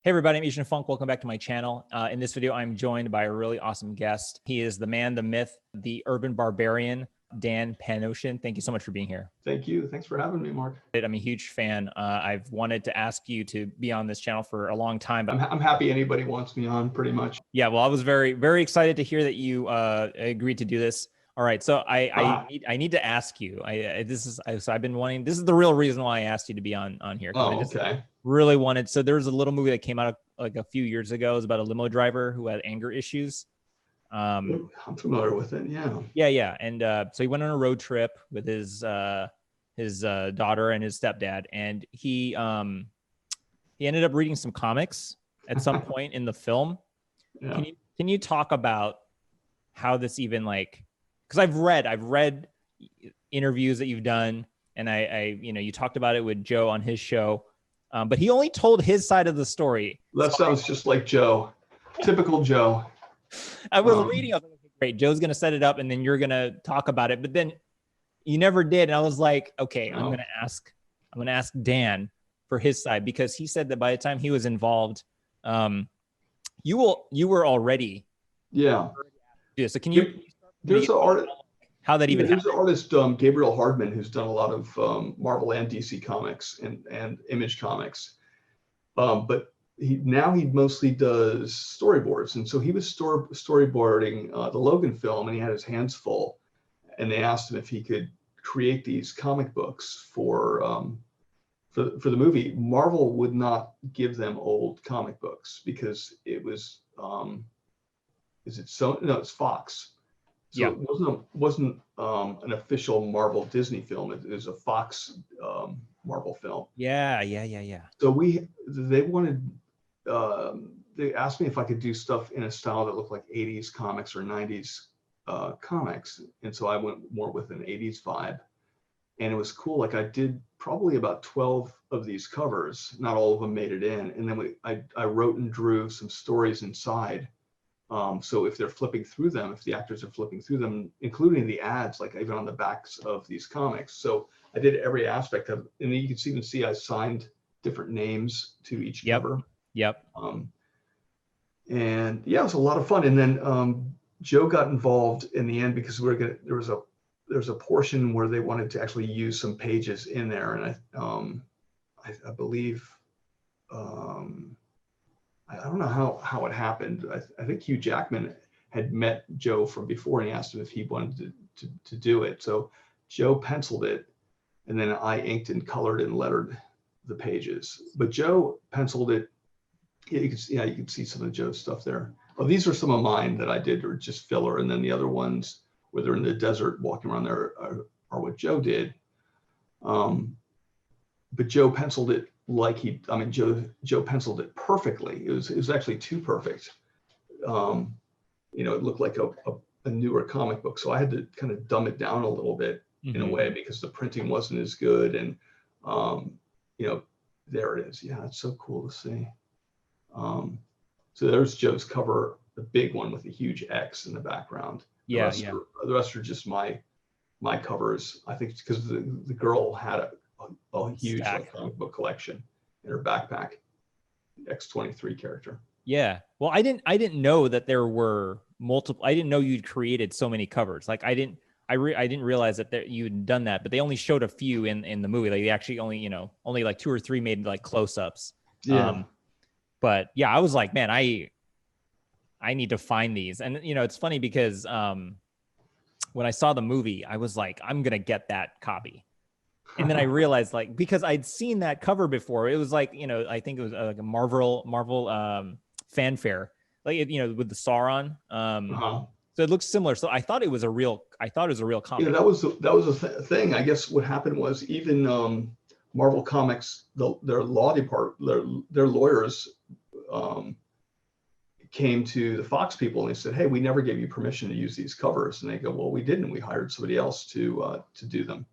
Hey everybody, I'm Asian Funk. Welcome back to my channel. In this video, I'm joined by a really awesome guest. He is the man, the myth, the urban barbarian, Dan Panosian. Thank you so much for being here. Thank you. Thanks for having me, Mark. I'm a huge fan. I've wanted to ask you to be on this channel for a long time. But I'm happy anybody wants me on, pretty much. Yeah, well, I was very, very excited to hear that you agreed to do this. All right, so I need to ask you. I've been wanting. This is the real reason why I asked you to be on here. Oh, okay. Really wanted. So there was a little movie that came out like a few years ago. It was about a limo driver who had anger issues. I'm familiar with it. Yeah. Yeah. And so he went on a road trip with his daughter and his stepdad, and he ended up reading some comics at some point in the film. Yeah. Can you talk about how this even because I've read interviews that you've done, and you talked about it with Joe on his show. But he only told his side of the story. That sounds just like Joe. Typical Joe. I was reading, I was like, okay, great, Joe's going to set it up and then you're going to talk about it. But then you never did. And I was like, okay, I'm going to ask Dan for his side, because he said that by the time he was involved, you were already. Yeah. So can you? There's an artist. How that even There's an artist, Gabriel Hardman, who's done a lot of Marvel and DC comics and Image comics, but he mostly does storyboards, and so he was storyboarding the Logan film, and he had his hands full, and they asked him if he could create these comic books for the movie. Marvel would not give them old comic books because it was it's Fox. So yeah. It wasn't an official Marvel Disney film. It was a Fox Marvel film. Yeah. So they asked me if I could do stuff in a style that looked like 80s comics or 90s comics. And so I went more with an 80s vibe. And it was cool. Like, I did probably about 12 of these covers. Not all of them made it in. And then I wrote and drew some stories inside. So if they're flipping through them, if the actors are flipping through them, including the ads, like even on the backs of these comics. So I did every aspect of it. And you can even see I signed different names to each cover. Yep. And yeah, it was a lot of fun. And then Joe got involved in the end because there was a portion where they wanted to actually use some pages in there. And I believe, I don't know how it happened. I think Hugh Jackman had met Joe from before, and he asked him if he wanted to do it. So Joe penciled it, and then I inked and colored and lettered the pages. But Joe penciled it. You can see some of Joe's stuff there. Oh, these are some of mine that I did, or just filler, and then the other ones where they're in the desert walking around there are what Joe did. But Joe penciled it Joe penciled it perfectly. It was actually too perfect. It looked like a newer comic book. So I had to kind of dumb it down a little bit in a way, because the printing wasn't as good. And, there it is. Yeah, it's so cool to see. So there's Joe's cover, the big one with a huge X in the background. The rest are just my covers. I think it's because the girl had a huge comic book collection in her backpack, X-23 character. Yeah. Well, I didn't know that there were multiple. I didn't know you'd created so many covers. Like, I didn't realize that you'd done that, but they only showed a few in the movie. Like, they actually only like 2 or 3 made like close-ups. Yeah. But yeah, I was like, man, I need to find these. And it's funny because when I saw the movie, I was like, I'm gonna get that copy. And then I realized, because I'd seen that cover before, it was like, I think it was like a Marvel fanfare, with the Sauron. So it looks similar. So I thought it was a real comic. Yeah, that was a thing. I guess what happened was, even Marvel Comics, their law department, their lawyers came to the Fox people and they said, "Hey, we never gave you permission to use these covers." And they go, "Well, we didn't. We hired somebody else to do them."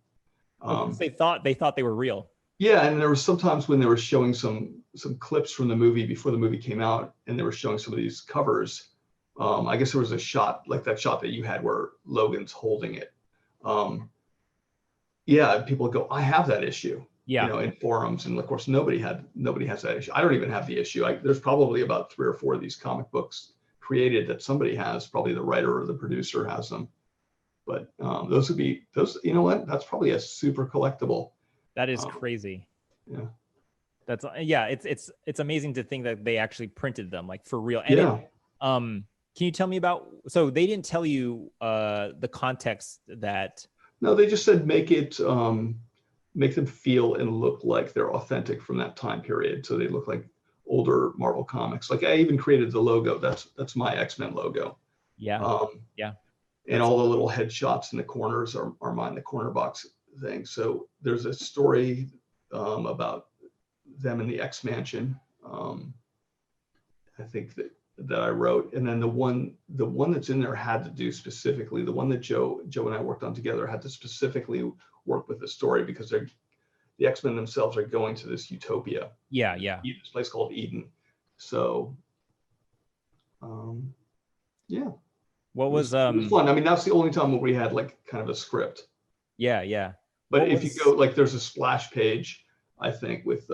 They thought they were real. Yeah, and there was sometimes when they were showing some clips from the movie before the movie came out, and they were showing some of these covers. I guess there was a shot like that shot that you had where Logan's holding it. Yeah, people would go, "I have that issue." in forums, and of course nobody has that issue. I don't even have the issue. There's probably about 3 or 4 of these comic books created that somebody has, probably the writer or the producer has them. But those, you know what? That's probably a super collectible. That is crazy. Yeah. That's it's amazing to think that they actually printed them like for real. And can you tell me about, so they didn't tell you the context that. No, they just said make them feel and look like they're authentic from that time period. So they look like older Marvel comics. Like I even created the logo. That's my X-Men logo. Yeah. And all the little headshots in the corners are mine, the corner box thing. So there's a story about them in the X Mansion. I think that I wrote, and then the one that's in there had to do specifically, the one that Joe and I worked on together had to specifically work with the story because the X-Men themselves are going to this utopia. Yeah. This place called Eden. So, yeah. What was it was fun. I mean, that's the only time where we had like kind of a script. Yeah. But if you go, like, there's a splash page, I think, with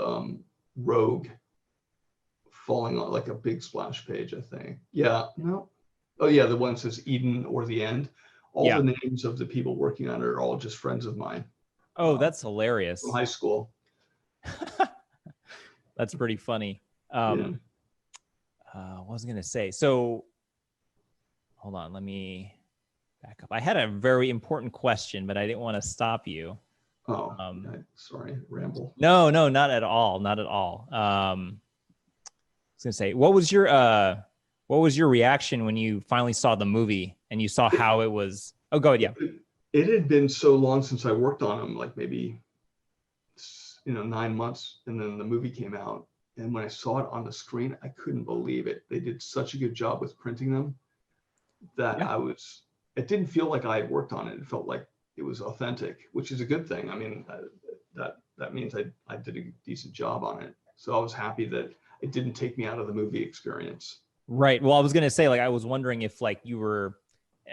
Rogue falling on, like a big splash page, I think. Yeah. No. Oh yeah, the one that says Eden or the End. All the names of the people working on it are all just friends of mine. Oh, that's hilarious. From high school. That's pretty funny. What was I gonna say? So hold on, let me back up. I had a very important question, but I didn't want to stop you. Oh, sorry, ramble. No, not at all. Not at all. I was gonna say, what was your reaction when you finally saw the movie and you saw how it was? Oh, go ahead. Yeah. It had been so long since I worked on them, like maybe 9 months, and then the movie came out. And when I saw it on the screen, I couldn't believe it. They did such a good job with printing them that it didn't feel like I had worked on it. It felt like it was authentic, which is a good thing. I mean, that means I did a decent job on it. So I was happy that it didn't take me out of the movie experience. Right. Well, I was going to say, like, I was wondering if like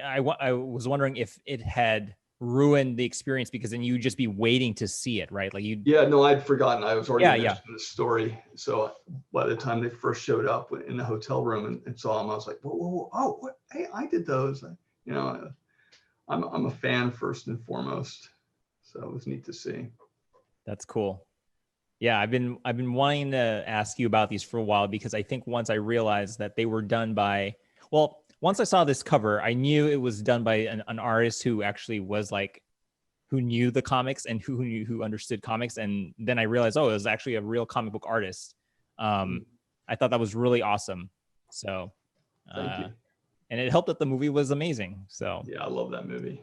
I was wondering if it had ruined the experience because then you'd just be waiting to see it, right? Like you. Yeah, no, I'd forgotten. I was already in the story. So by the time they first showed up in the hotel room and saw them, I was like, whoa, oh, what? Hey, I did those. I'm a fan first and foremost. So it was neat to see. That's cool. Yeah, I've been wanting to ask you about these for a while because I think once I realized that they were done by, well, once I saw this cover, I knew it was done by an artist who actually was like, who knew the comics and who understood comics. And then I realized, oh, it was actually a real comic book artist. I thought that was really awesome. So, thank you. And it helped that the movie was amazing. So yeah, I love that movie.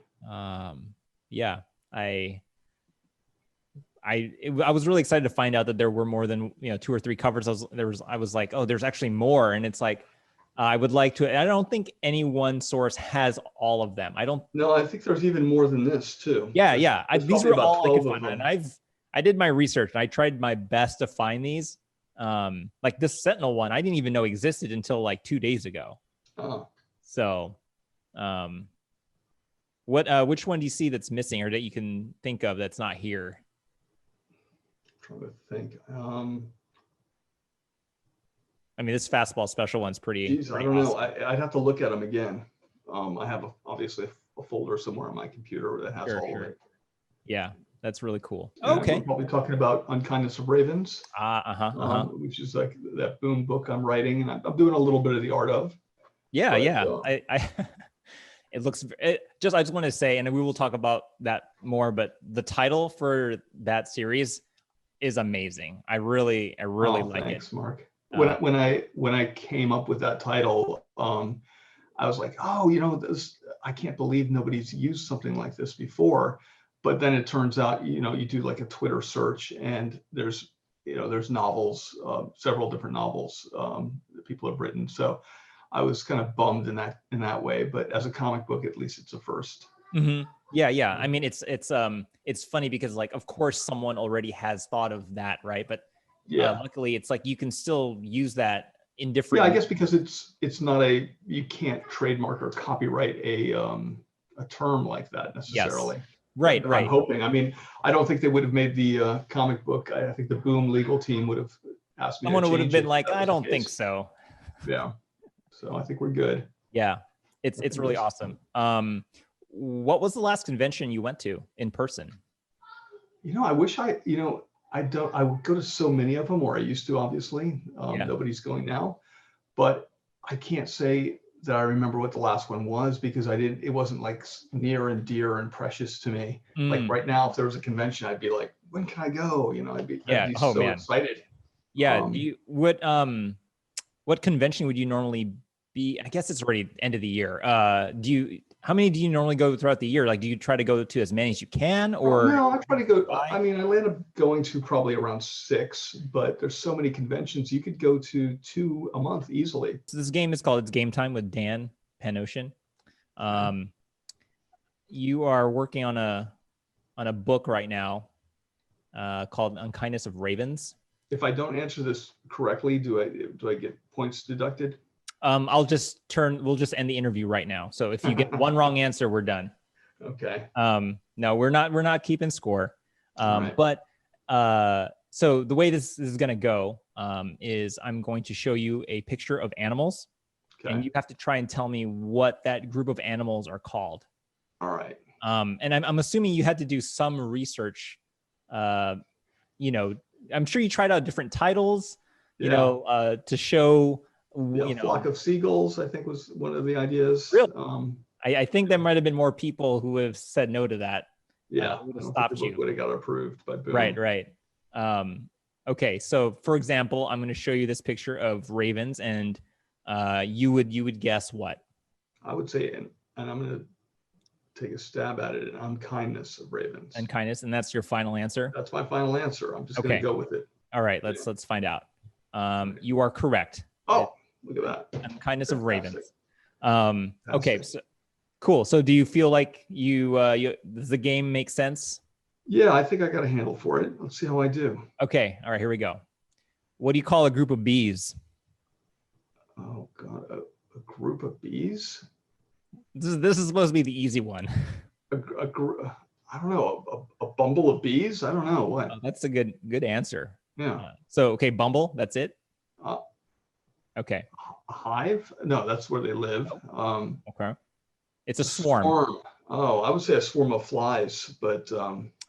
Yeah, I was really excited to find out that there were more than 2 or 3 covers. I was like, oh, there's actually more, and it's like I would like to. I don't think any one source has all of them. No, I think there's even more than this too. Yeah. These were all I could find, and I did my research and I tried my best to find these. Like this Sentinel one, I didn't even know existed until like 2 days ago. Oh. So, which one do you see that's missing or that you can think of that's not here? Trying to think. I mean, this fastball special one's pretty. I don't know. I'd have to look at them again. I have obviously a folder somewhere on my computer that has all of it. Yeah, that's really cool. And okay. We're probably talking about Unkindness of Ravens. Which is like that Boom book I'm writing, and I'm doing a little bit of the art of. Yeah. It looks. I just want to say, and we will talk about that more. But the title for that series is amazing. I really like thanks, it. Mark. When I came up with that title, I was like, oh, I can't believe nobody's used something like this before. But then it turns out, you do like a Twitter search, and there's novels, several different novels that people have written. So I was kind of bummed in that way. But as a comic book, at least it's a first. Mm-hmm. Yeah. I mean, it's funny because like, of course, someone already has thought of that, right? But luckily, it's like you can still use that in different. Yeah, I guess because it's not you can't trademark or copyright a term like that necessarily. Right, I'm right. hoping. I mean, I don't think they would have made the comic book. I think the Boom legal team would have asked me. Someone would have been if like, that I was the don't think case. so. Yeah. So I think we're good. Yeah, it's really awesome. What was the last convention you went to in person? I wish I would go to so many of them, or I used to, obviously. Yeah. Nobody's going now, but I can't say that I remember what the last one was because it wasn't like near and dear and precious to me. Like right now, if there was a convention, I'd be like, when can I go? I'd be Oh, so man. excited. Yeah. What convention would you normally be? I guess it's already end of the year. How many do you normally go throughout the year? Like, do you try to go to as many as you can, or? No, I try to go. I mean, I end up going to probably around 6, but there's so many conventions. You could go to 2 a month easily. So this game is called It's Game Time with Dan Panosian. You are working on a book right now called Unkindness of Ravens. If I don't answer this correctly, do I get points deducted? We'll just end the interview right now. So if you get one wrong answer, we're done. Okay. No, we're not keeping score. Right. But so the way this is going to go is I'm going to show you a picture of animals, and you have to try and tell me what that group of animals are called. All right. And I'm assuming you had to do some research. I'm sure you tried out different titles, to show. Flock of Seagulls, I think, was one of the ideas. Really? I think there might have been more people who have said no to that. Yeah, would have stopped you. Would have got approved by Boom. Right. Okay, so for example, I'm going to show you this picture of ravens, and you would guess what? I would say, and I'm going to take a stab at it, an Unkindness of Ravens. Unkindness, and that's your final answer? That's my final answer. I'm just going to go with it. All right, let's find out. You are correct. Oh, look at that. Unkindness of Ravens. Okay, so cool. So do you feel like does the game make sense? Yeah, I think I got a handle for it. Let's see how I do. Okay, all right, here we go. What do you call a group of bees? Oh God, a group of bees? This is supposed to be the easy one. I don't know, a bumble of bees? I don't know what. That's a good answer. Yeah. So okay, bumble. That's it. Okay. A hive? No, that's where they live. Okay. It's a swarm. Oh, I would say a swarm of flies, but.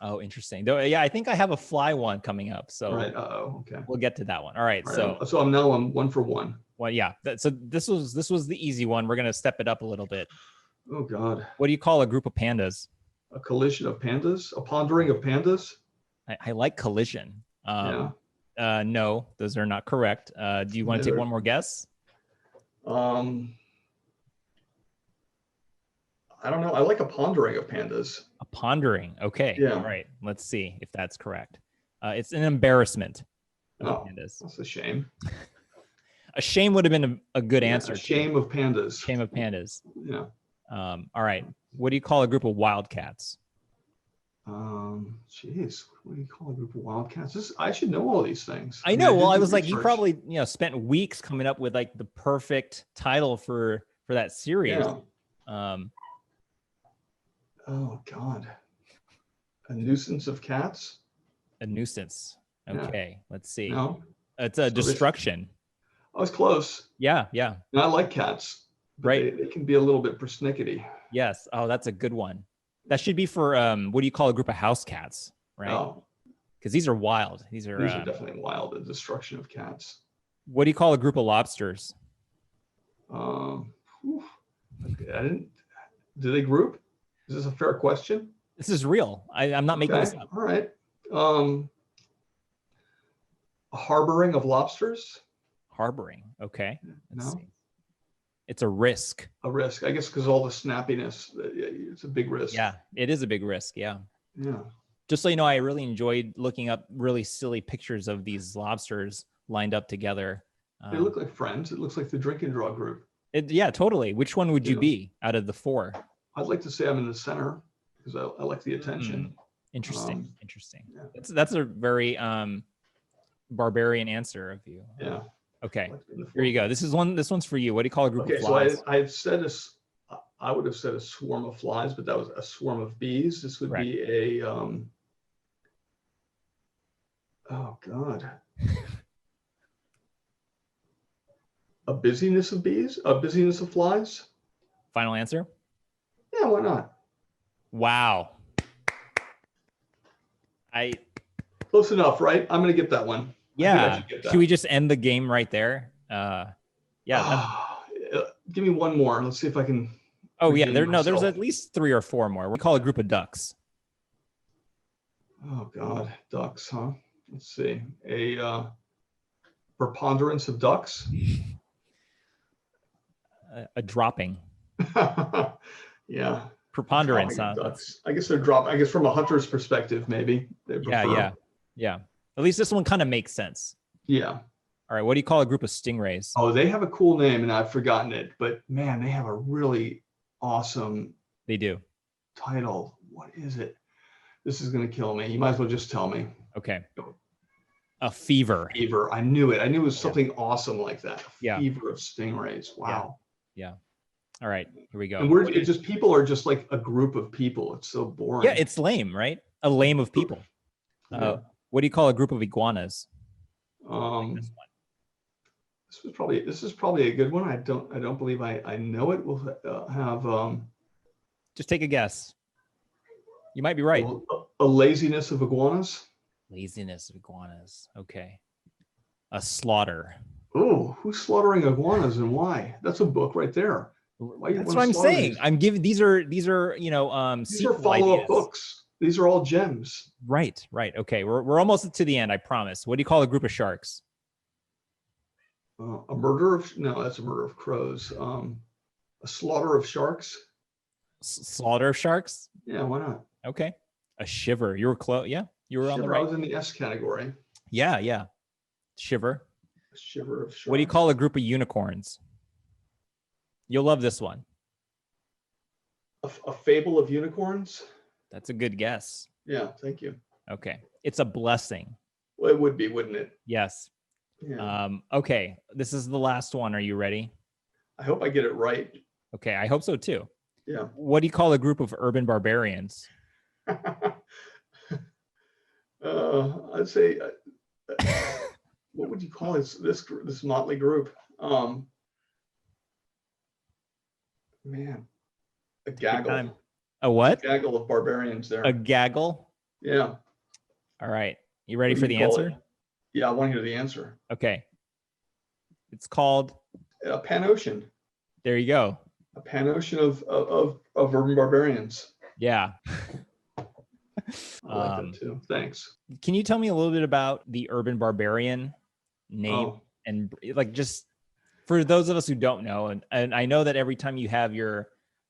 Oh, interesting. Yeah, I think I have a fly one coming up. So. Right. Okay. We'll get to that one. All right. So I'm now on 1 for 1. Well, yeah. So this was the easy one. We're gonna step it up a little bit. Oh God. What do you call a group of pandas? A collision of pandas? A pondering of pandas? I like collision. Yeah. No, those are not correct. Do you want to take one more guess? I don't know. I like a pondering of pandas. A pondering. Okay. Yeah. All right. Let's see if that's correct. It's an embarrassment. Pandas. That's a shame. A shame would have been a good answer. A shame of pandas. Shame of pandas. Yeah. All right. What do you call a group of wildcats? Geez, what do you call a group of wildcats? I should know all these things. I know. Well, I was like, you probably spent weeks coming up with like the perfect title for that series. Yeah. Oh God. A nuisance of cats? A nuisance. Okay. Yeah. Let's see. No. It's a destruction. I was close. Yeah. And I like cats. Right. They can be a little bit persnickety. Yes. Oh, that's a good one. That should be for what do you call a group of house cats, right? Oh. Because these are wild. These are definitely wild. The destruction of cats. What do you call a group of lobsters? Okay, do they group? Is this a fair question? This is real. I'm not making this up. All right. A harboring of lobsters? Harboring. Okay. Let's No. see. It's a risk. A risk, I guess, because all the snappiness. It's a big risk. Yeah, it is a big risk. Yeah. Yeah. Just so you know, I really enjoyed looking up really silly pictures of these lobsters lined up together. They look like friends. It looks like the drink and draw group. Yeah, totally. Which one would you be out of the 4? I'd like to say I'm in the center because I like the attention. Interesting. Yeah. That's a very barbarian answer of you. Yeah. Okay. Here you go. This one's for you. What do you call a group of flies? So I've said this. I would have said a swarm of flies, but that was a swarm of bees. This would be a, oh God. A busyness of bees? A busyness of flies? Final answer? Yeah, why not? Wow. Close enough, right? I'm going to get that one. Yeah. Should we just end the game right there? Yeah. Give me one more. Let's see if I can. Oh yeah, there's at least 3 or 4 more. We call a group of ducks. Oh God, ducks, huh? Let's see. A preponderance of ducks. A dropping. Yeah. Preponderance, huh? Ducks. I guess they're dropping. I guess from a hunter's perspective, maybe. Yeah. At least this one kind of makes sense. Yeah. All right. What do you call a group of stingrays? Oh, they have a cool name, and I've forgotten it. But man, they have a really awesome. They do. Title. What is it? This is going to kill me. You might as well just tell me. Okay. A fever. Fever. I knew it. I knew it was something awesome like that. Yeah. Fever of stingrays. Wow. Yeah. All right. Here we go. And it's just people are just like a group of people. It's so boring. Yeah, it's lame, right? A lame of people. What do you call a group of iguanas? This is probably a good one. I don't believe I know it. We'll have just take a guess. You might be right. A laziness of iguanas. Laziness of iguanas. Okay. A slaughter. Oh, who's slaughtering iguanas and why? That's a book right there. That's what I'm saying. I'm giving these are these are follow-up books. These are all gems. Right. Okay, we're almost to the end. I promise. What do you call a group of sharks? A murder of that's a murder of crows. A slaughter of sharks. Slaughter of sharks? Yeah, why not? Okay. A shiver. You were close. Yeah, you were on the right. I was in the S category. Yeah. Shiver. A shiver of sharks. What do you call a group of unicorns? You'll love this one. A fable of unicorns? That's a good guess. Yeah, thank you. Okay. It's a blessing. Well, it would be, wouldn't it? Yes. Yeah. Okay. This is the last one. Are you ready? I hope I get it right. Okay. I hope so too. Yeah. What do you call a group of urban barbarians? I'd say, what would you call this motley group? Man, a gaggle. A what? A gaggle of barbarians there. A gaggle? Yeah. All right. You ready for the answer? Yeah, I want to hear the answer. Okay. It's called a Panosian. There you go. A Panosian of urban barbarians. Yeah. I like that too. Thanks. Can you tell me a little bit about the urban barbarian name and like just for those of us who don't know, and I know that every time you have your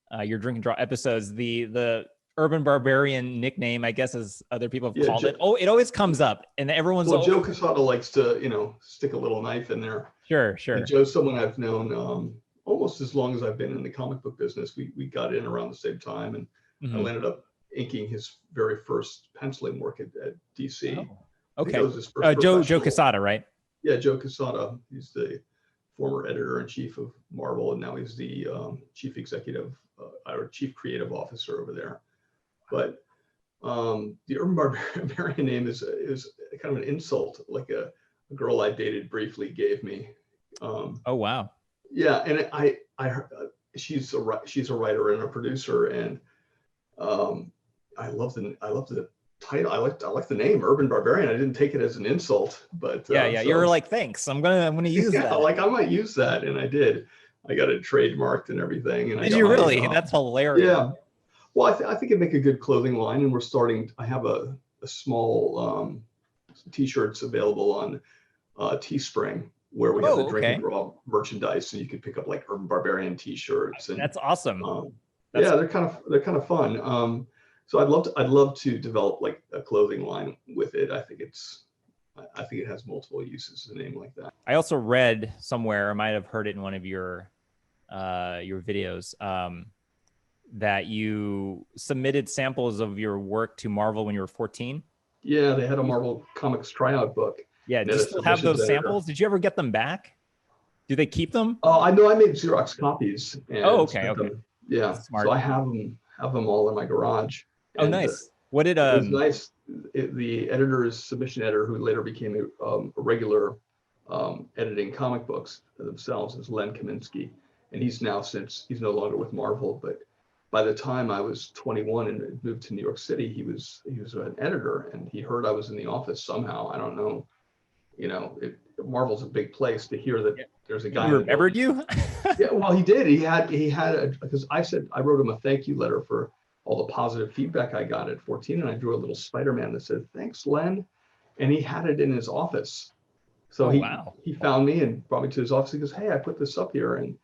drink and draw episodes, the urban barbarian nickname, I guess, as other people have called it. Oh, it always comes up, and everyone's. Well, Joe Quesada likes to, stick a little knife in there. Sure. And Joe's someone I've known almost as long as I've been in the comic book business. We got in around the same time, and I ended up inking his very first penciling work at DC. Oh, okay. Joe Quesada, right? Yeah, Joe Quesada. He's the former editor-in-chief of Marvel, and now he's the chief executive or chief creative officer over there. But the urban barbarian name is kind of an insult, like a girl I dated briefly gave me. Oh wow! Yeah, and I she's a writer and a producer, and I love the title. I like the name Urban Barbarian. I didn't take it as an insult, but yeah. You were like, thanks. I'm gonna use that. Like I might use that, and I did. I got it trademarked and everything. And did you really? That's hilarious. Yeah. Well, I think it'd make a good clothing line, and we're starting. I have a small t-shirts available on Teespring, where we have the drink and draw merchandise, and you can pick up like Urban Barbarian t-shirts. And that's awesome. They're kind of fun. So I'd love to develop like a clothing line with it. I think it has multiple uses, a name like that. I also read somewhere, I might have heard it in one of your videos, that you submitted samples of your work to Marvel when you were 14. Yeah, they had a Marvel Comics tryout book. Yeah, do you still have those samples? Did you ever get them back? Do they keep them? I know I made Xerox copies. And okay. Yeah. Smart. So I have them all in my garage. Oh, And, nice. What did it was nice. The submission editor, who later became a regular editing comic books themselves, is Len Kaminsky, and he's no longer with Marvel. But by the time I was 21 and moved to New York City, he was an editor, and he heard I was in the office somehow. I don't know. Marvel's a big place. To hear that there's a guy. He remembered you? Yeah, well, he did. He had because I wrote him a thank you letter for all the positive feedback I got at 14, and I drew a little SpiderMan that said, "Thanks, Len," and he had it in his office. So he found me and brought me to his office. He goes, "Hey, I put this up here," and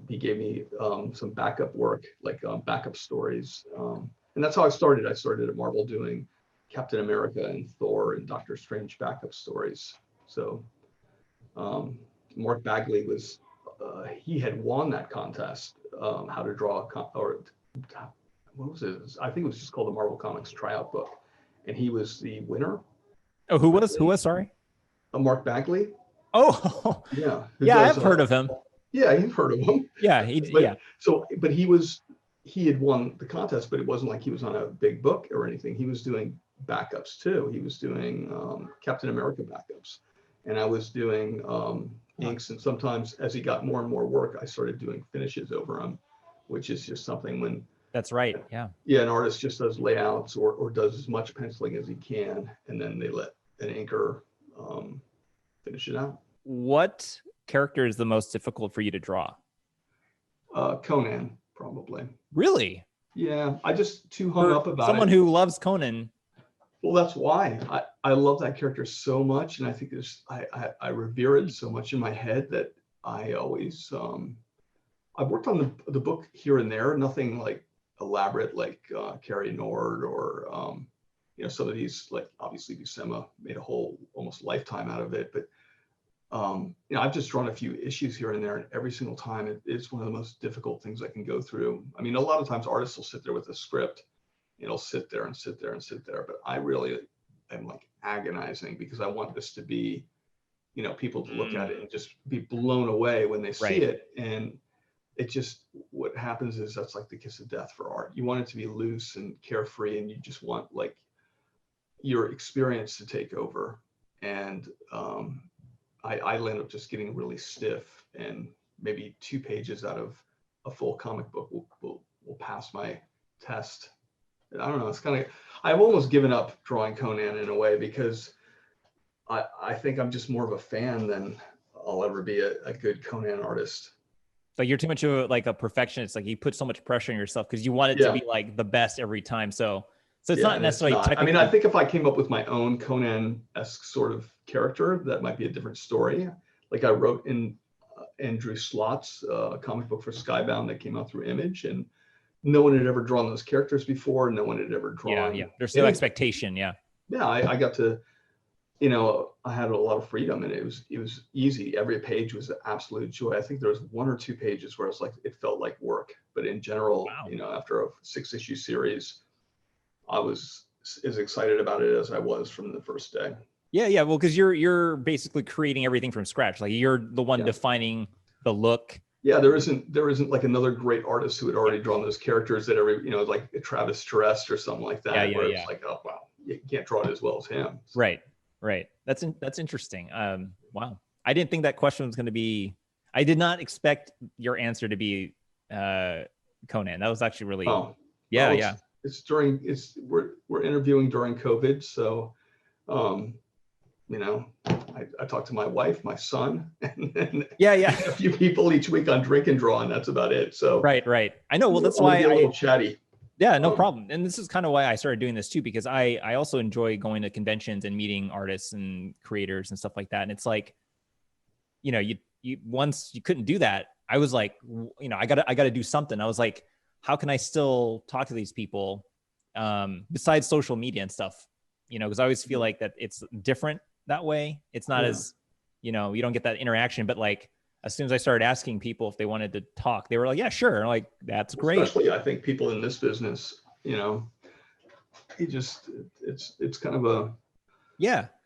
he gave me some backup work, like backup stories, and that's how I started. I started at Marvel doing Captain America and Thor and Doctor Strange backup stories. So Mark Bagley he had won that contest, how to draw what was it? I think it was just called the Marvel Comics Tryout book, and he was the winner. Oh, who was? Sorry. Mark Bagley. Oh, yeah. Yeah, I've heard of him. Yeah, you've heard of him. Yeah, but he had won the contest, but it wasn't like he was on a big book or anything. He was doing backups too. He was doing Captain America backups, and I was doing inks. And sometimes, as he got more and more work, I started doing finishes over him, which is just something when. That's right. Yeah. Yeah, an artist just does layouts or does as much penciling as he can, and then they let an inker finish it out. What character is the most difficult for you to draw? Conan, probably. Really? Yeah, I just too hung up about someone who loves Conan. Well, that's why I love that character so much, and I think I revere it so much in my head that I always I've worked on the book here and there, nothing like elaborate like Carrie Nord or some of these, like obviously Buscema made a whole almost lifetime out of it, but I've just drawn a few issues here and there, and every single time it's one of the most difficult things I can go through. I mean, a lot of times artists will sit there with a script, it'll sit there and sit there and sit there, but I really am like agonizing because I want this to be, people to look at it and just be blown away when they see it. And it just, what happens is that's like the kiss of death for art. You want it to be loose and carefree, and you just want like your experience to take over. And I end up just getting really stiff, and maybe 2 pages out of a full comic book will pass my test. I don't know. It's kind of, I've almost given up drawing Conan in a way, because I think I'm just more of a fan than I'll ever be a good Conan artist. Like you're too much of a perfectionist. Like you put so much pressure on yourself because you want it to be like the best every time. So it's not necessarily. I mean, I think if I came up with my own Conan-esque sort of character, that might be a different story. Like I wrote in Andrew Slott's comic book for Skybound that came out through Image, and no one had ever drawn those characters before. No one had ever drawn. Yeah. There's no expectation. Yeah. Yeah, I got to, I had a lot of freedom, and it was easy. Every page was an absolute joy. I think there was 1 or 2 pages where it felt like work, but in general, after a 6-issue series, I was as excited about it as I was from the first day. Yeah. Well, because you're basically creating everything from scratch. Like you're the one defining the look. Yeah, there isn't like another great artist who had already drawn those characters that like Travis Terrest or something like that. It's like, oh wow, you can't draw it as well as him. So. Right. That's interesting. Wow. I didn't think that question was going to be. I did not expect your answer to be Conan. That was actually really. Oh, yeah. We're interviewing during COVID, so I talk to my wife, my son, and a few people each week on Drink and Draw, and that's about it. So right. I know. Well, that's why I'm a little chatty. Yeah, no problem. And this is kind of why I started doing this too, because I also enjoy going to conventions and meeting artists and creators and stuff like that. And it's like, you once you couldn't do that, I was like, I gotta do something. I was like, how can I still talk to these people besides social media and stuff? Because I always feel like that it's different that way. It's not as, you don't get that interaction. But like, as soon as I started asking people if they wanted to talk, they were like, yeah, sure. I'm like, that's great. Especially, I think people in this business, it's kind of a,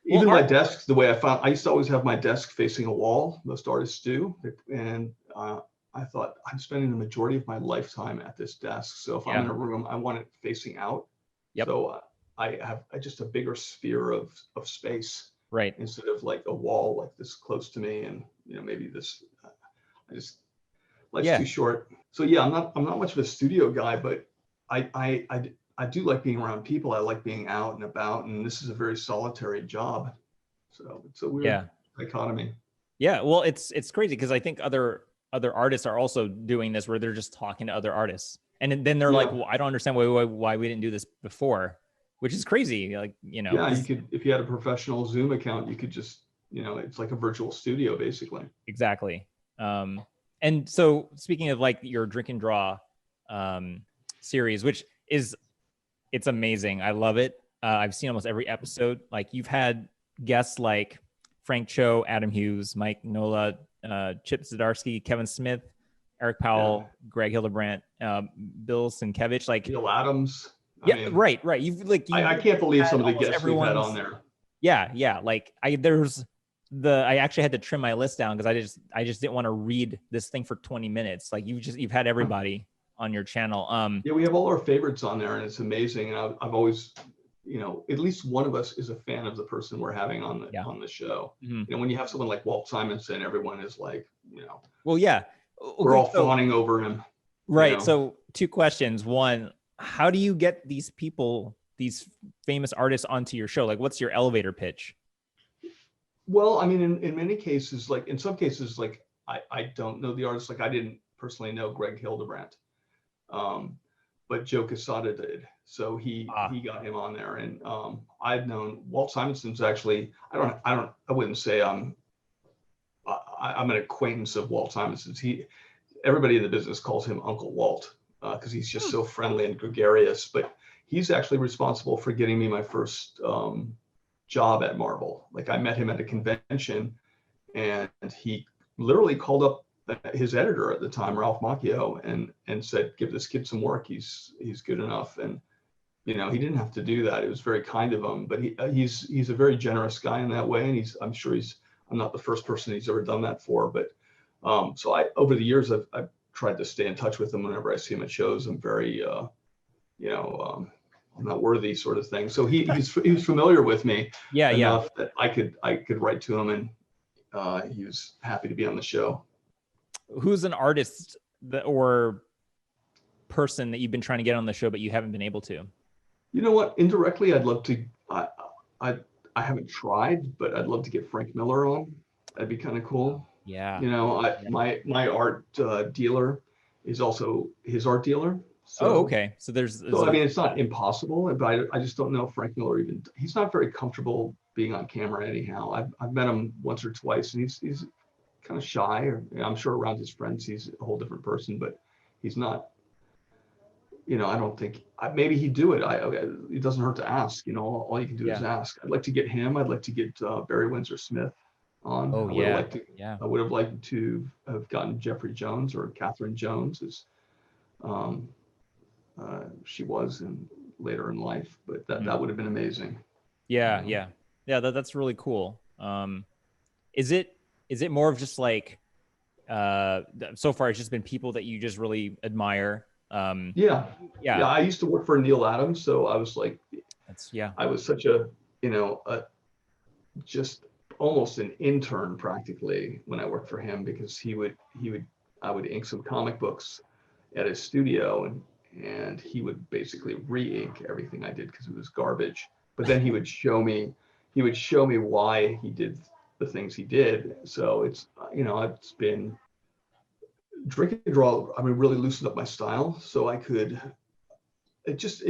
even my desk, the way I used to always have my desk facing a wall. Most artists do. And I I thought I'm spending the majority of my lifetime at this desk. So if I'm in a room, I want it facing out. Yep. So I have just a bigger sphere of space, right, instead of like a wall like this close to me, and maybe this. I just life's too short. So yeah, I'm not much of a studio guy, but I do like being around people. I like being out and about, and this is a very solitary job. So it's a weird dichotomy. Yeah, well, it's crazy because I think other artists are also doing this, where they're just talking to other artists, and then they're like, well, I don't understand why we didn't do this before, which is crazy. Like, Yeah, you could, if you had a professional Zoom account, you could just, it's like a virtual studio basically. Exactly. And so speaking of like your Drink and Draw series, which it's amazing. I love it. I've seen almost every episode. Like, you've had guests like Frank Cho, Adam Hughes, Mike Nola, Chip Zdarsky, Kevin Smith, Eric Powell, Greg Hildebrandt, Bill Sienkiewicz, like Bill Adams. I mean, right. I can't believe some of the guests we've had on there. Yeah. Like I actually had to trim my list down because I just didn't want to read this thing for 20 minutes. Like, you've had everybody on your channel. Yeah, we have all our favorites on there, and it's amazing. And I've always, at least one of us is a fan of the person we're having on the show. Mm-hmm. When you have someone like Walt Simonson, everyone is like, well, yeah, we're all fawning over him. Right. So 2 questions. One, how do you get these people, these famous artists, onto your show? Like, what's your elevator pitch? Well, I mean, in many cases, like in some cases, like I don't know the artist. Like, I didn't personally know Greg Hildebrandt, but Joe Quesada did. So he got him on there, and I've known Walt Simonson's actually. I wouldn't say I'm an acquaintance of Walt Simonson's. Everybody in the business calls him Uncle Walt because he's just so friendly and gregarious. But he's actually responsible for getting me my first job at Marvel. Like, I met him at a convention, and he literally called up his editor at the time, Ralph Macchio, and said, "Give this kid some work. He's good enough." And he didn't have to do that. It was very kind of him, but he's a very generous guy in that way, and I'm not the first person he's ever done that for. But so over the years I've tried to stay in touch with him whenever I see him at shows. I'm very I'm not worthy sort of thing. So he was familiar with me enough that I could write to him, and he was happy to be on the show. Who's an artist or person that you've been trying to get on the show but you haven't been able to? You know what? Indirectly, I'd love to. I haven't tried, but I'd love to get Frank Miller on. That'd be kind of cool. Yeah. My art dealer is also his art dealer. So, okay. So I mean, it's not impossible, but I just don't know if Frank Miller he's not very comfortable being on camera anyhow. I've met him once or twice, and he's kind of shy, or I'm sure around his friends he's a whole different person, but he's not, I don't think, maybe he'd do it. It doesn't hurt to ask, all you can do is ask. I'd like to get him. I'd like to get Barry Windsor Smith on. I would have liked to have gotten Jeffrey Jones or Catherine Jones, as she was later in life, but that would have been amazing. Yeah. That's really cool. Is it more of just like, so far it's just been people that you just really admire? Yeah. I used to work for Neil Adams, so I was like, I was such a, just almost an intern practically when I worked for him, because I would ink some comic books at his studio, and he would basically re-ink everything I did because it was garbage. But then he would show me why he did the things he did. So it's, it's been Drink and Draw. I mean, really loosened up my style, so it just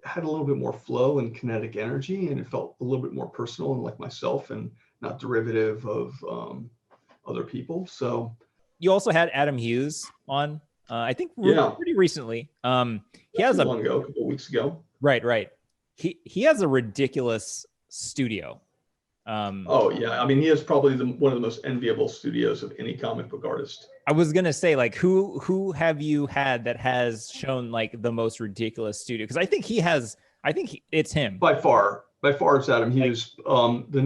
had a little bit more flow and kinetic energy, and it felt a little bit more personal and like myself, and not derivative of other people. So you also had Adam Hughes on, I think pretty recently. He has a couple weeks ago. Right. He has a ridiculous studio. I mean, he has probably one of the most enviable studios of any comic book artist. I was gonna say, like, who have you had that has shown like the most ridiculous studio? Because I think it's him by far. By far it's Adam Hughes. The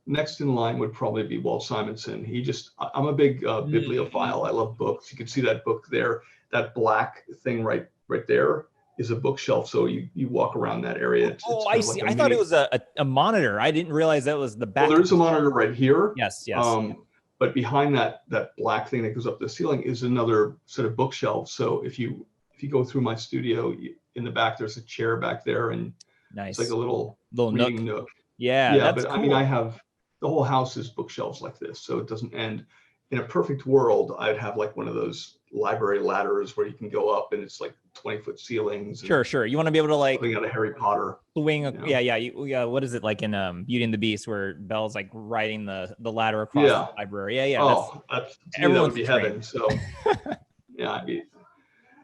next in line would probably be Walt Simonson. I'm a big bibliophile. I love books. You can see that book there. That black thing right there is a bookshelf. So you walk around that area. It's I see. I thought it was a monitor. I didn't realize that was the back. Well, there's a monitor right here. Yes. But behind that black thing that goes up the ceiling is another set of bookshelves. So if you go through my studio, in the back there's a chair back there, and nice. It's like a little nook. Yeah, that's but cool. I mean, I have the whole house is bookshelves like this, so it doesn't end. In a perfect world, I'd have like one of those library ladders where you can go up, and it's like 20-foot ceilings. Sure. You want to be able to like something out of Harry Potter. Swing. Yeah. What is it like in Beauty and the Beast where Belle's like riding the ladder across the library? Yeah. Oh, that would be heaven. So yeah,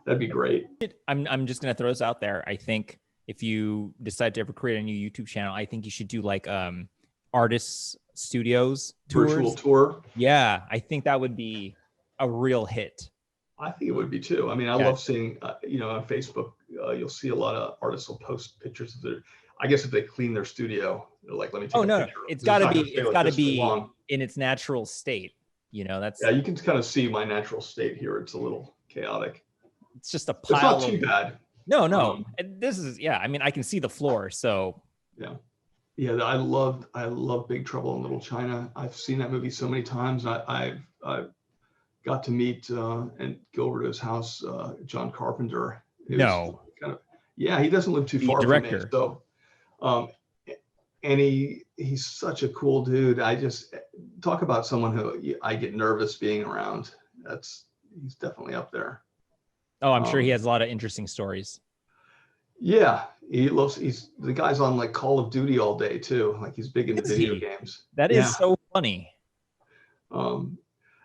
that'd be great. I'm just gonna throw this out there. I think if you decide to ever create a new YouTube channel, I think you should do like artists studios tours. Virtual tour. Yeah, I think that would be a real hit. I think it would be too. I mean, I love seeing, on Facebook, you'll see a lot of artists will post pictures of their, I guess if they clean their studio, they're like, let me take a picture. It's got to be in its natural state. You can kind of see my natural state here. It's a little chaotic. It's just a pile. It's not too bad. No. This is, I mean, I can see the floor. So yeah. I love Big Trouble in Little China. I've seen that movie so many times. I've got to meet and go over to his house, John Carpenter. He doesn't live too far from me. So, and he's such a cool dude. I just talk about someone who I get nervous being around. He's definitely up there. Oh, I'm sure he has a lot of interesting stories. Yeah, he's the guy's on like Call of Duty all day too. Like he's big into video games. That is so funny. And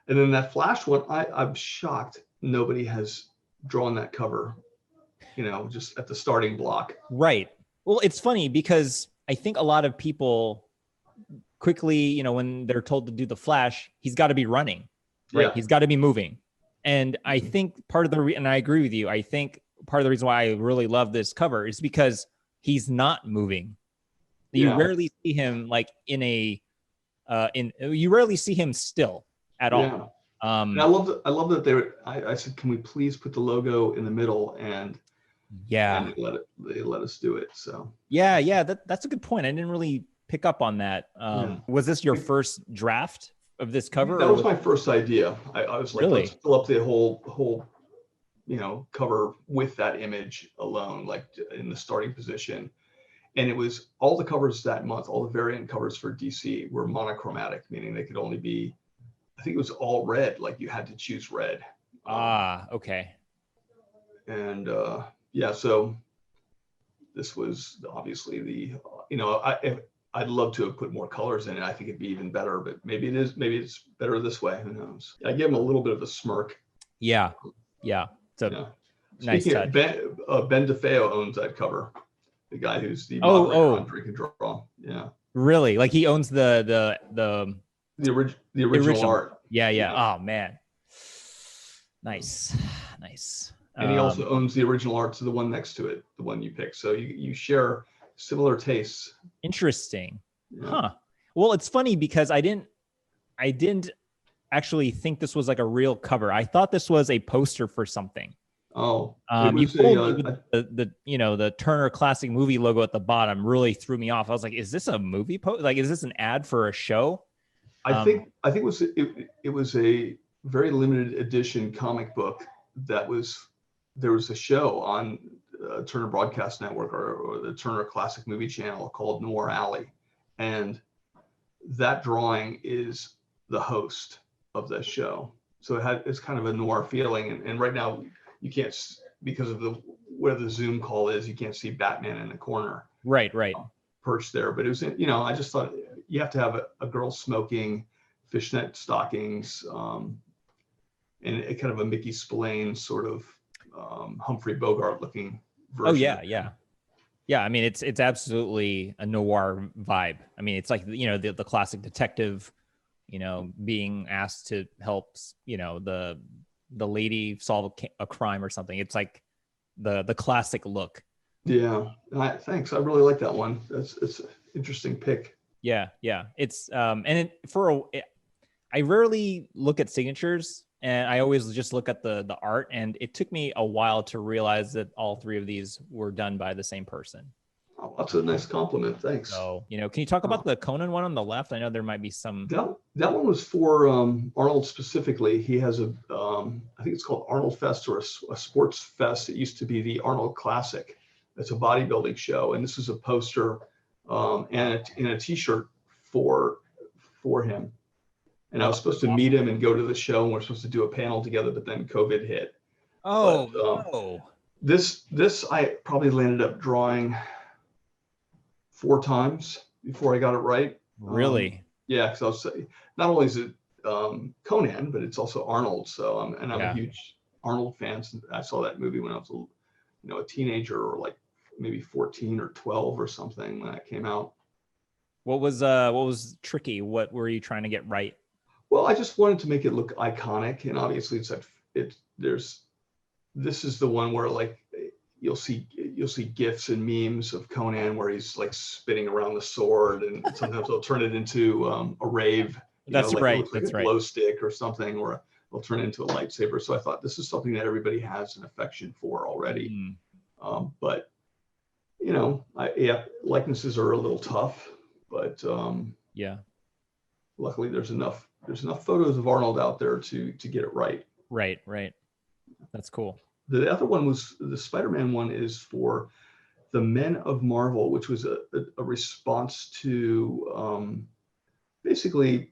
then that Flash one, I'm shocked nobody has drawn that cover, just at the starting block. Right. Well, it's funny because I think a lot of people quickly, when they're told to do the Flash, he's got to be running, right? Yeah. He's got to be moving. And I think and I agree with you, I think part of the reason why I really love this cover is because he's not moving. You rarely see him like you rarely see him still at all. And I love that I said, can we please put the logo in the middle, and they let us do it. So that's a good point. I didn't really pick up on that. Was this your first draft of this cover? That was my first idea. I was like, let's fill up the whole cover with that image alone, like in the starting position. And it was all the covers that month, all the variant covers for DC were monochromatic, meaning they could only be, I think it was all red, like you had to choose red. Okay. And so this was obviously I'd love to have put more colors in it. I think it'd be even better, but maybe it's better this way. Who knows? I give him a little bit of a smirk. Yeah. It's a nice touch. Ben DeFeo owns that cover. The guy who's the moderator on Drink and Draw. Yeah. Really? Like he owns the original art. Yeah. Oh man. Nice. And he also owns the original art to the one next to it, the one you picked. So you share similar tastes. Interesting. Huh. Well, it's funny because I didn't actually think this was like a real cover. I thought this was a poster for something. Oh, you told me the Turner Classic Movie logo at the bottom really threw me off. I was like, is this a movie like, is this an ad for a show? I think it was a very limited edition comic book there was a show on Turner Broadcast Network or the Turner Classic Movie Channel called Noir Alley, and that drawing is the host of that show. So it's kind of a noir feeling, and right now you can't, because of where the Zoom call is, you can't see Batman in the corner. Right. Perched there, but it was I just thought you have to have a girl smoking, fishnet stockings, and a kind of a Mickey Spillane sort of Humphrey Bogart looking version. Oh yeah. I mean, it's absolutely a noir vibe. I mean, it's like the classic detective, being asked to help the lady solve a crime or something. It's like the classic look. Yeah, thanks. I really like that one. interesting pick. Yeah, it's I rarely look at signatures, and I always just look at the art, and it took me a while to realize that all three of these were done by the same person. Oh, that's a nice compliment. Thanks. So, can you talk about the Conan one on the left? I know there might be some. That one was for Arnold specifically. He has I think it's called Arnold Fest, or a sports fest. It used to be the Arnold Classic. It's a bodybuilding show, and this is a poster and a T-shirt for him. And I was supposed to meet him and go to the show, and we're supposed to do a panel together, but then COVID hit. This I probably landed up drawing 4 times before I got it right. Really? Yeah, because I was not only is it Conan, but it's also Arnold. So I'm a huge Arnold fan. I saw that movie when I was a teenager, or like maybe 14 or 12 or something when that came out. What was tricky? What were you trying to get right? Well, I just wanted to make it look iconic, and obviously this is the one where like you'll see GIFs and memes of Conan where he's like spinning around the sword, and sometimes they'll turn it into a rave. That's right. It looks like a glow stick or something, or they'll turn it into a lightsaber. So I thought this is something that everybody has an affection for already. But likenesses are a little tough, but luckily there's enough photos of Arnold out there to get it right. Right. That's cool. The other one was the Spider-Man one is for the Men of Marvel, which was a response to basically,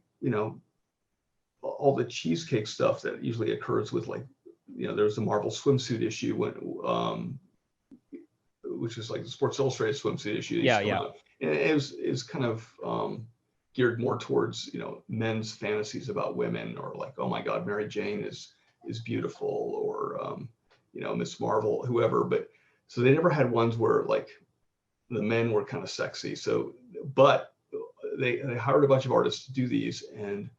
all the cheesecake stuff that usually occurs with, like, there's the Marvel swimsuit issue which is like the Sports Illustrated swimsuit issue. And it was kind of geared more towards, men's fantasies about women, or like, oh my God, Mary Jane is beautiful, or Miss Marvel, whoever. But so they never had ones where like the men were kind of sexy. So, but they hired a bunch of artists to do these, and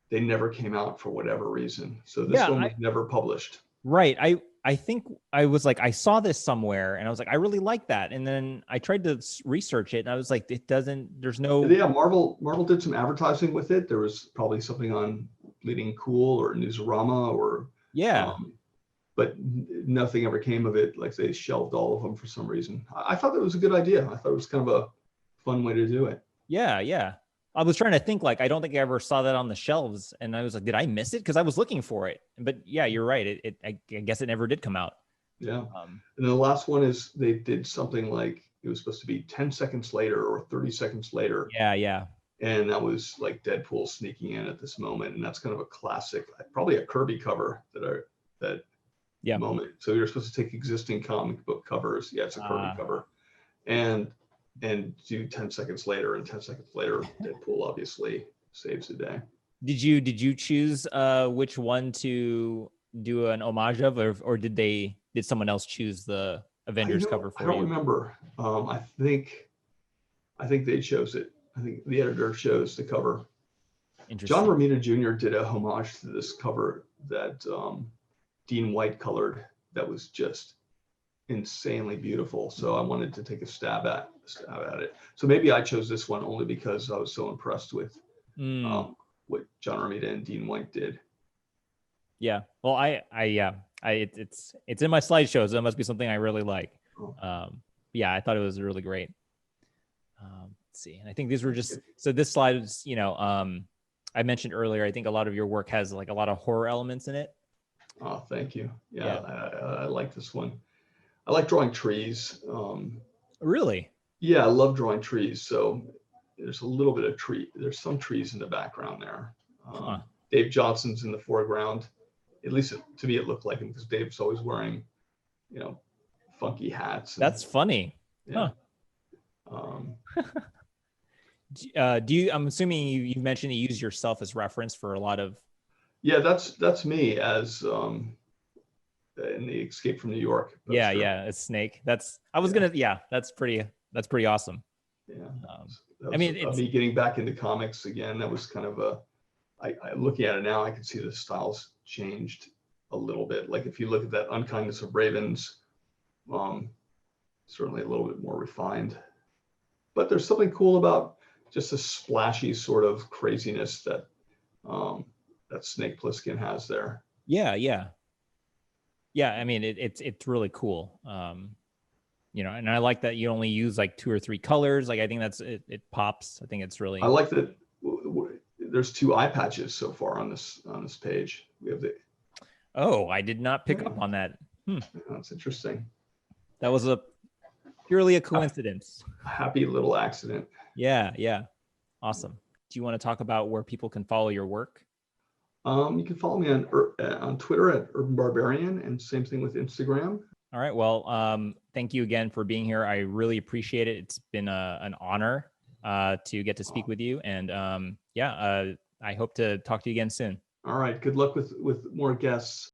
they never came out for whatever reason. So this one was never published. Right. I think I was like, I saw this somewhere, and I was like, I really like that. And then I tried to research it, and I was like, there's no. Yeah, Marvel did some advertising with it. There was probably something on Bleeding Cool or Newsarama, or but nothing ever came of it. Like, they shelved all of them for some reason. I thought that was a good idea. I thought it was kind of a fun way to do it. Yeah. I was trying to think, like, I don't think I ever saw that on the shelves, and I was like, did I miss it? Because I was looking for it. But yeah, you're right. I guess it never did come out. Yeah. And then the last one is they did something like it was supposed to be 10 seconds later or 30 seconds later. Yeah. And that was like Deadpool sneaking in at this moment, and that's kind of a classic, probably a Kirby cover that moment. So you're supposed to take existing comic book covers. Yeah, it's a Kirby cover, and do 10 seconds later, and 10 seconds later, Deadpool obviously saves the day. Did you choose which one to do an homage of, or did someone else choose the Avengers cover for you? I don't remember. I think they chose it. I think the editor chose the cover. John Romita Jr. did a homage to this cover that Dean White colored that was just insanely beautiful. So I wanted to take a stab at it. So maybe I chose this one only because I was so impressed with what John Romita and Dean White did. Yeah. Well, it's in my slideshow, so it must be something I really like. Yeah, I thought it was really great. Let's see. And I think these were just, so this slide is, I mentioned earlier, I think a lot of your work has like a lot of horror elements in it. Oh, thank you. Yeah. I like this one. I like drawing trees. Really? Yeah, I love drawing trees. So there's a little bit of there's some trees in the background there. Dave Johnson's in the foreground. At least to me, it looked like him, because Dave's always wearing, funky hats. That's funny. Yeah. I'm assuming you mentioned you use yourself as reference for a lot of. Yeah, that's me as in the Escape from New York poster. Yeah, it's Snake. That's pretty awesome. Yeah. It's me getting back into comics again. That was kind of I looking at it now, I can see the styles changed a little bit. Like if you look at that Unkindness of Ravens, certainly a little bit more refined. but there's something cool about just a splashy sort of craziness that that Snake Plissken has there. Yeah, yeah. Yeah, I mean, it's really cool. You know, and I like that you only use like 2 or 3 colors. Like, I think it pops. I think it's really. I like that there's 2 eye patches so far on this page. We have the. Oh, I did not pick up on that. That's interesting. That was purely a coincidence. A happy little accident. Yeah, yeah. Awesome. Do you want to talk about where people can follow your work? You can follow me on Twitter at Urban Barbarian, and same thing with Instagram. All right. Well, thank you again for being here. I really appreciate it. It's been an honor to get to speak with you. And I hope to talk to you again soon. All right. Good luck with more guests.